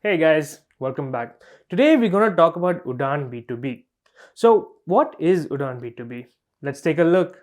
Hey guys, welcome back. Today we're going to talk about Udaan B2B. So, what is Udaan B2B? Let's take a look.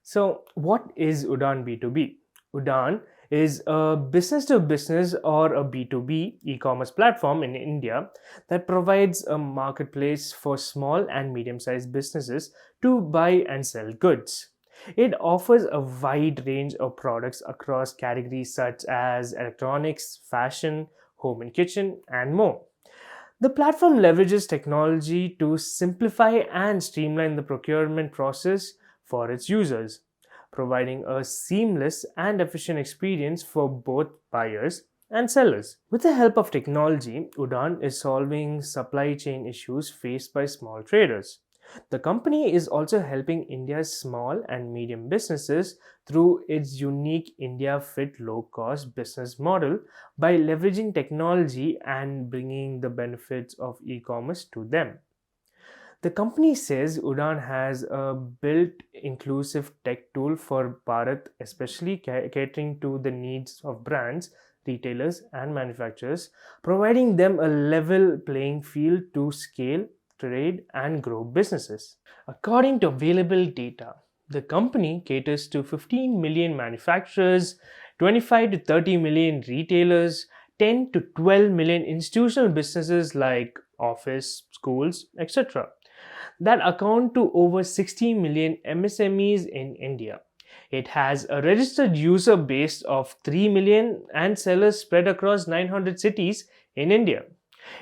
So, what is Udaan B2B? Udaan is a business to business or a B2B e-commerce platform in India that provides a marketplace for small and medium-sized businesses to buy and sell goods. It offers a wide range of products across categories such as electronics, fashion, home and kitchen, and more. The platform leverages technology to simplify and streamline the procurement process for its users, providing a seamless and efficient experience for both buyers and sellers. With the help of technology, Udaan is solving supply chain issues faced by small traders. The company is also helping India's small and medium businesses through its unique India Fit low cost business model by leveraging technology and bringing the benefits of e commerce to them. The company says Udaan has a built inclusive tech tool for Bharat, especially catering to the needs of brands, retailers, and manufacturers, providing them a level playing field to scale, trade, and grow businesses. According to available data, the company caters to 15 million manufacturers, 25 to 30 million retailers, 10 to 12 million institutional businesses like office, schools, etc. that account to over 60 million MSMEs in India. It has a registered user base of 3 million and sellers spread across 900 cities in India.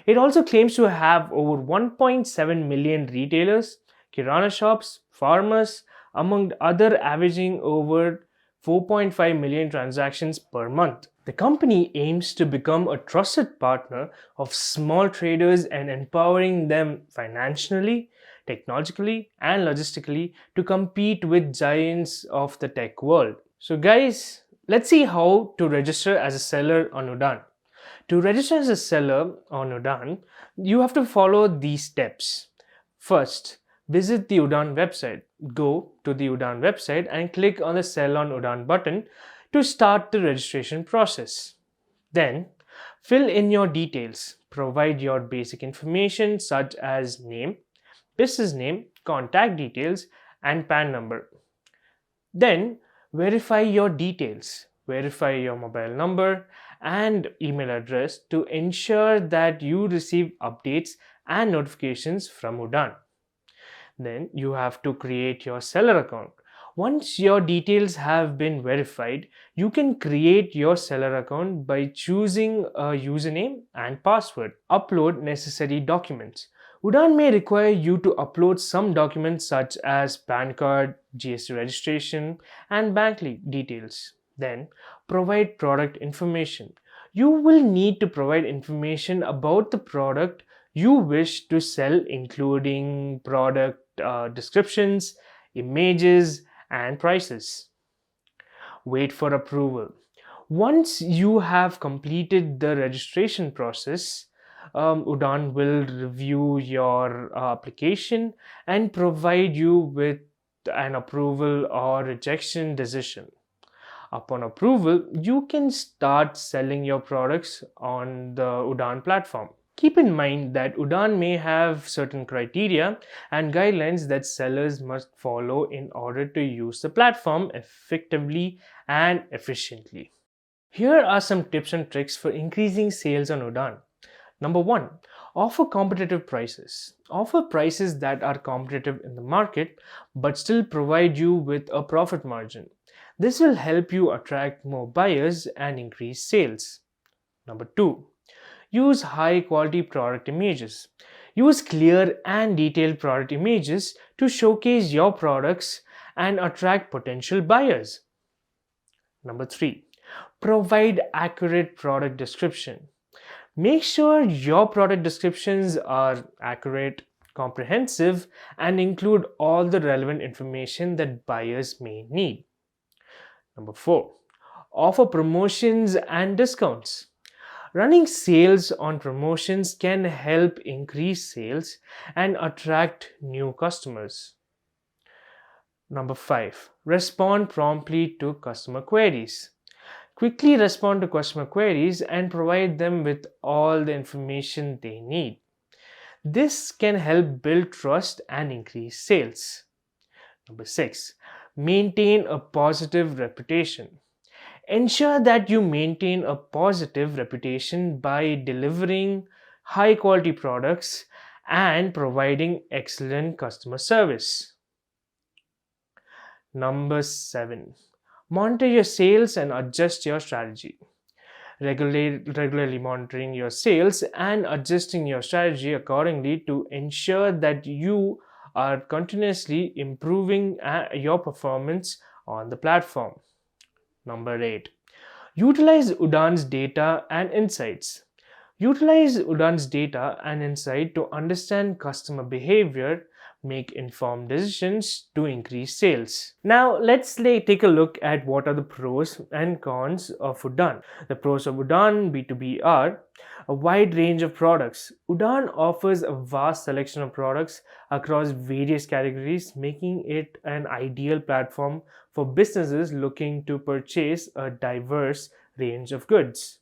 It also claims to have over 1.7 million retailers, kirana shops, farmers, among other, averaging over 4.5 million transactions per month. The company aims to become a trusted partner of small traders and empowering them financially, technologically, and logistically to compete with giants of the tech world. So, guys, let's see how to register as a seller on Udaan. To register as a seller on Udaan, you have to follow these steps. First, visit the Udaan website. Go to the Udaan website and click on the Sell on Udaan button to start the registration process. Then, fill in your details. Provide your basic information such as name, business name, contact details, and PAN number. Then, verify your details. Verify your mobile number and email address to ensure that you receive updates and notifications from Udaan. Then you have to create your seller account. Once your details have been verified, you can create your seller account by choosing a username and password. Upload necessary documents. Udaan may require you to upload some documents such as PAN card, GST registration, and bank details. Then, provide product information. You will need to provide information about the product you wish to sell, including product descriptions, images, and prices. Wait for approval. Once you have completed the registration process, Udaan will review your application and provide you with an approval or rejection decision. Upon approval, you can start selling your products on the Udaan platform. Keep in mind that Udaan may have certain criteria and guidelines that sellers must follow in order to use the platform effectively and efficiently. Here are some tips and tricks for increasing sales on Udaan. Number 1. Offer competitive prices. Offer prices that are competitive in the market but still provide you with a profit margin. This will help you attract more buyers and increase sales. Number 2. Use high quality product images. Use clear and detailed product images to showcase your products and attract potential buyers. Number 3. Provide accurate product description. Make sure your product descriptions are accurate, comprehensive, and include all the relevant information that buyers may need. Number 4. Offer promotions and discounts. Running sales on promotions can help increase sales and attract new customers. Number 5. Respond promptly to customer queries. Quickly respond to customer queries and provide them with all the information they need. This can help build trust and increase sales. Number 6. Maintain a positive reputation. Ensure that you maintain a positive reputation by delivering high quality products and providing excellent customer service. Number 7. Monitor your sales and adjust your strategy. Regularly monitoring your sales and adjusting your strategy accordingly to ensure that you are continuously improving your performance on the platform. Number 8. Utilize Udaan's data and insights. Utilize Udaan's data and insight to understand customer behavior, make informed decisions to increase sales. Now, let's take a look at what are the pros and cons of Udaan. The pros of Udaan B2B are a wide range of products. Udaan offers a vast selection of products across various categories, making it an ideal platform for businesses looking to purchase a diverse range of goods.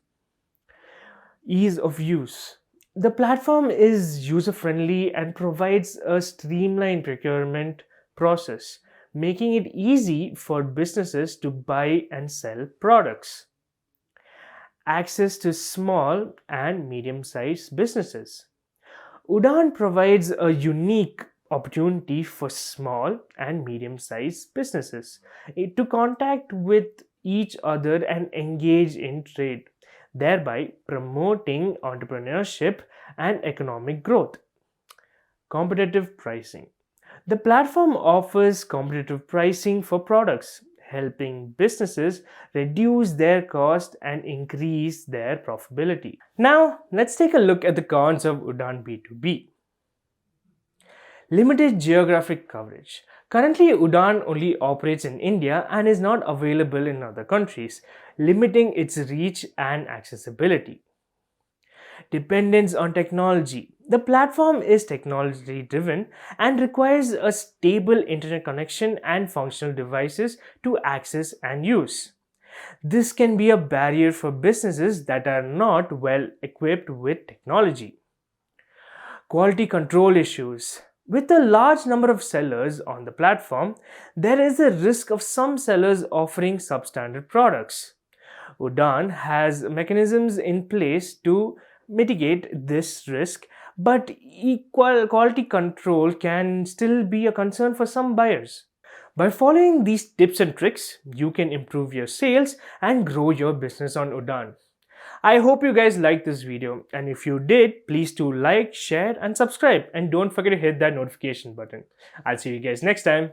Ease of use. The platform is user-friendly and provides a streamlined procurement process, making it easy for businesses to buy and sell products. Access to small and medium-sized businesses. Udaan provides a unique opportunity for small and medium-sized businesses to contact with each other and engage in trade, thereby promoting entrepreneurship and economic growth. Competitive pricing. The platform offers competitive pricing for products, helping businesses reduce their cost and increase their profitability. Now, let's take a look at the cons of Udaan B2B. Limited geographic coverage. Currently, Udaan only operates in India and is not available in other countries, limiting its reach and accessibility. Dependence on technology. The platform is technology driven and requires a stable internet connection and functional devices to access and use. This can be a barrier for businesses that are not well equipped with technology. Quality control issues. With a large number of sellers on the platform, there is a risk of some sellers offering substandard products. Udaan has mechanisms in place to mitigate this risk, but equal quality control can still be a concern for some buyers. By following these tips and tricks, you can improve your sales and grow your business on Udaan. I hope you guys liked this video, and if you did, please do like, share and subscribe, and don't forget to hit that notification button. I'll see you guys next time.